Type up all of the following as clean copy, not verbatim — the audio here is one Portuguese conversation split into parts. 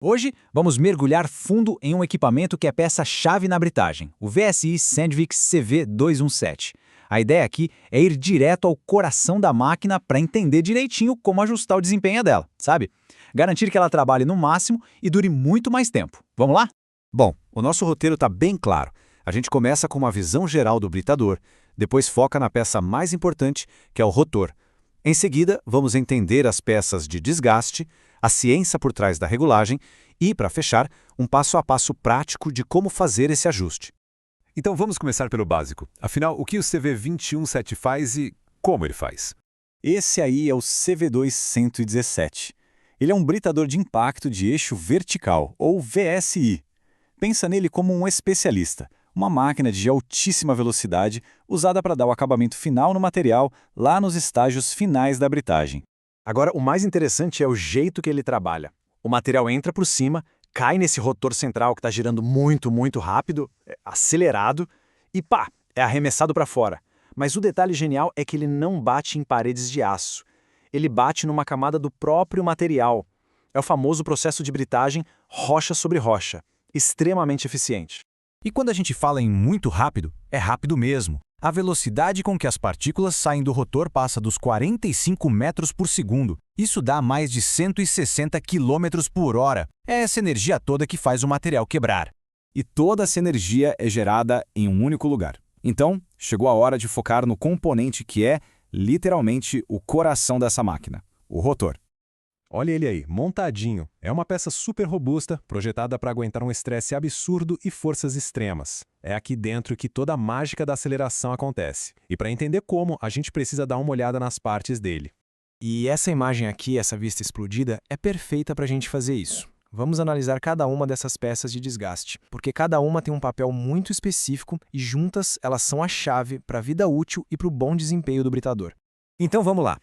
Hoje, vamos mergulhar fundo em um equipamento que é peça-chave na britagem, o VSI Sandvik CV217. A ideia aqui é ir direto ao coração da máquina para entender direitinho como ajustar o desempenho dela, sabe? Garantir que ela trabalhe no máximo e dure muito mais tempo. Vamos lá? Bom, o nosso roteiro está bem claro. A gente começa com uma visão geral do britador, depois foca na peça mais importante, que é o rotor. Em seguida, vamos entender as peças de desgaste, a ciência por trás da regulagem e, para fechar, um passo a passo prático de como fazer esse ajuste. Então vamos começar pelo básico. Afinal, o que o CV217 faz e como ele faz? Esse aí é o CV2117. Ele é um britador de impacto de eixo vertical, ou VSI. Pensa nele como um especialista, uma máquina de altíssima velocidade usada para dar o acabamento final no material lá nos estágios finais da britagem. Agora, o mais interessante é o jeito que ele trabalha. O material entra por cima, cai nesse rotor central que está girando muito rápido, acelerado, e pá, é arremessado para fora. Mas o detalhe genial é que ele não bate em paredes de aço. Ele bate numa camada do próprio material. É o famoso processo de britagem rocha sobre rocha, extremamente eficiente. E quando a gente fala em muito rápido, é rápido mesmo. A velocidade com que as partículas saem do rotor passa dos 45 metros por segundo. Isso dá mais de 160 quilômetros por hora. É essa energia toda que faz o material quebrar. E toda essa energia é gerada em um único lugar. Então, chegou a hora de focar no componente que é, literalmente, o coração dessa máquina, o rotor. Olha ele aí, montadinho. É uma peça super robusta, projetada para aguentar um estresse absurdo e forças extremas. É aqui dentro que toda a mágica da aceleração acontece. E para entender como, a gente precisa dar uma olhada nas partes dele. E essa imagem aqui, essa vista explodida, é perfeita para a gente fazer isso. Vamos analisar cada uma dessas peças de desgaste, porque cada uma tem um papel muito específico e juntas elas são a chave para a vida útil e para o bom desempenho do britador. Então vamos lá.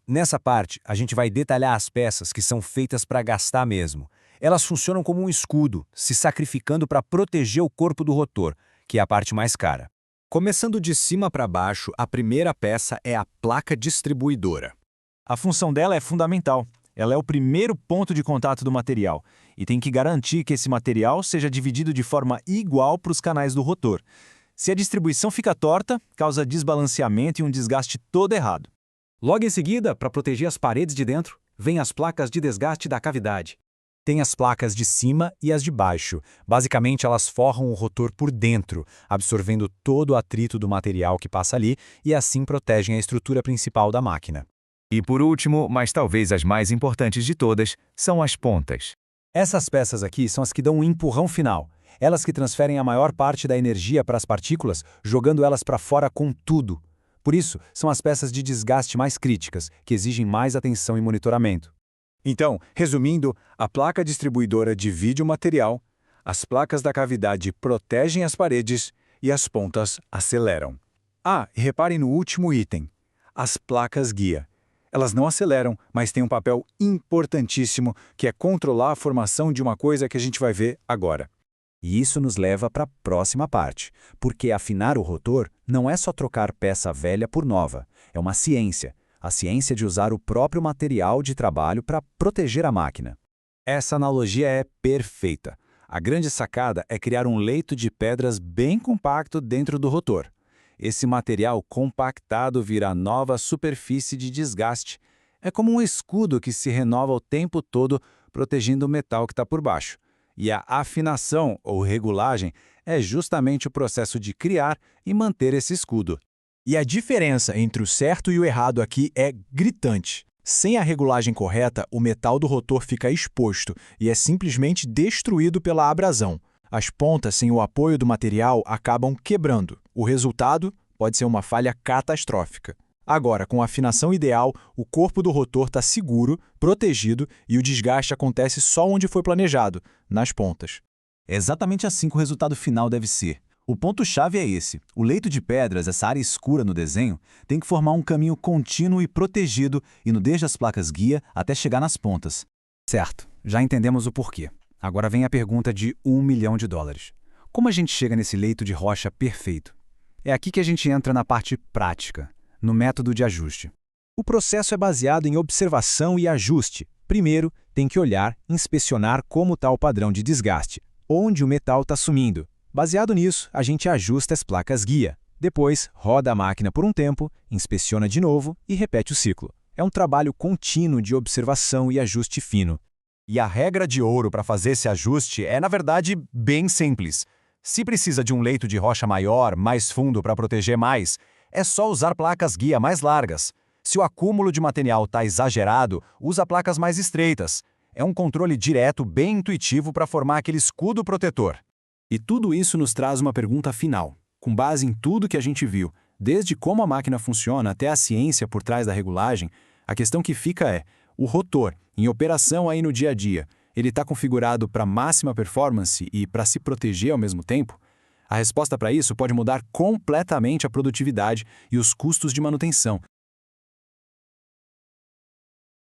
Nessa parte, a gente vai detalhar as peças que são feitas para gastar mesmo. Elas funcionam como um escudo, se sacrificando para proteger o corpo do rotor, que é a parte mais cara. Começando de cima para baixo, a primeira peça é a placa distribuidora. A função dela é fundamental. Ela é o primeiro ponto de contato do material e tem que garantir que esse material seja dividido de forma igual para os canais do rotor. Se a distribuição fica torta, causa desbalanceamento e um desgaste todo errado. Logo em seguida, para proteger as paredes de dentro, vem as placas de desgaste da cavidade. Tem as placas de cima e as de baixo. Basicamente, elas forram o rotor por dentro, absorvendo todo o atrito do material que passa ali e assim protegem a estrutura principal da máquina. E por último, mas talvez as mais importantes de todas, são as pontas. Essas peças aqui são as que dão um empurrão final. Elas que transferem a maior parte da energia para as partículas, jogando elas para fora com tudo. Por isso, são as peças de desgaste mais críticas, que exigem mais atenção e monitoramento. Então, resumindo, a placa distribuidora divide o material, as placas da cavidade protegem as paredes e as pontas aceleram. Ah, e reparem no último item, as placas guia. Elas não aceleram, mas têm um papel importantíssimo, que é controlar a formação de uma coisa que a gente vai ver agora. E isso nos leva para a próxima parte, porque afinar o rotor não é só trocar peça velha por nova, é uma ciência, a ciência de usar o próprio material de trabalho para proteger a máquina. Essa analogia é perfeita. A grande sacada é criar um leito de pedras bem compacto dentro do rotor. Esse material compactado vira a nova superfície de desgaste. É como um escudo que se renova o tempo todo, protegendo o metal que está por baixo. E a afinação, ou regulagem, é justamente o processo de criar e manter esse escudo. E a diferença entre o certo e o errado aqui é gritante. Sem a regulagem correta, o metal do rotor fica exposto e é simplesmente destruído pela abrasão. As pontas, sem o apoio do material, acabam quebrando. O resultado pode ser uma falha catastrófica. Agora, com a afinação ideal, o corpo do rotor está seguro, protegido e o desgaste acontece só onde foi planejado, nas pontas. É exatamente assim que o resultado final deve ser. O ponto-chave é esse. O leito de pedras, essa área escura no desenho, tem que formar um caminho contínuo e protegido, indo desde as placas guia até chegar nas pontas. Certo, já entendemos o porquê. Agora vem a pergunta de $1 milhão. Como a gente chega nesse leito de rocha perfeito? É aqui que a gente entra na parte prática, no método de ajuste. O processo é baseado em observação e ajuste. Primeiro, tem tem que olhar, inspecionar como está o padrão de desgaste, onde o metal está sumindo. Baseado nisso, a gente ajusta as placas guia. Depois, roda a máquina por um tempo, inspeciona de novo e repete o ciclo. É um trabalho contínuo de observação e ajuste fino. E a regra de ouro para fazer esse ajuste é, na verdade, bem simples. Se precisa de um leito de rocha maior, mais fundo para proteger mais, é só usar placas guia mais largas. Se o acúmulo de material está exagerado, usa placas mais estreitas. É um controle direto bem intuitivo para formar aquele escudo protetor. E tudo isso nos traz uma pergunta final. Com base em tudo que a gente viu, desde como a máquina funciona até a ciência por trás da regulagem, a questão que fica é, o rotor, em operação aí no dia a dia, ele está configurado para máxima performance e para se proteger ao mesmo tempo? A resposta para isso pode mudar completamente a produtividade e os custos de manutenção,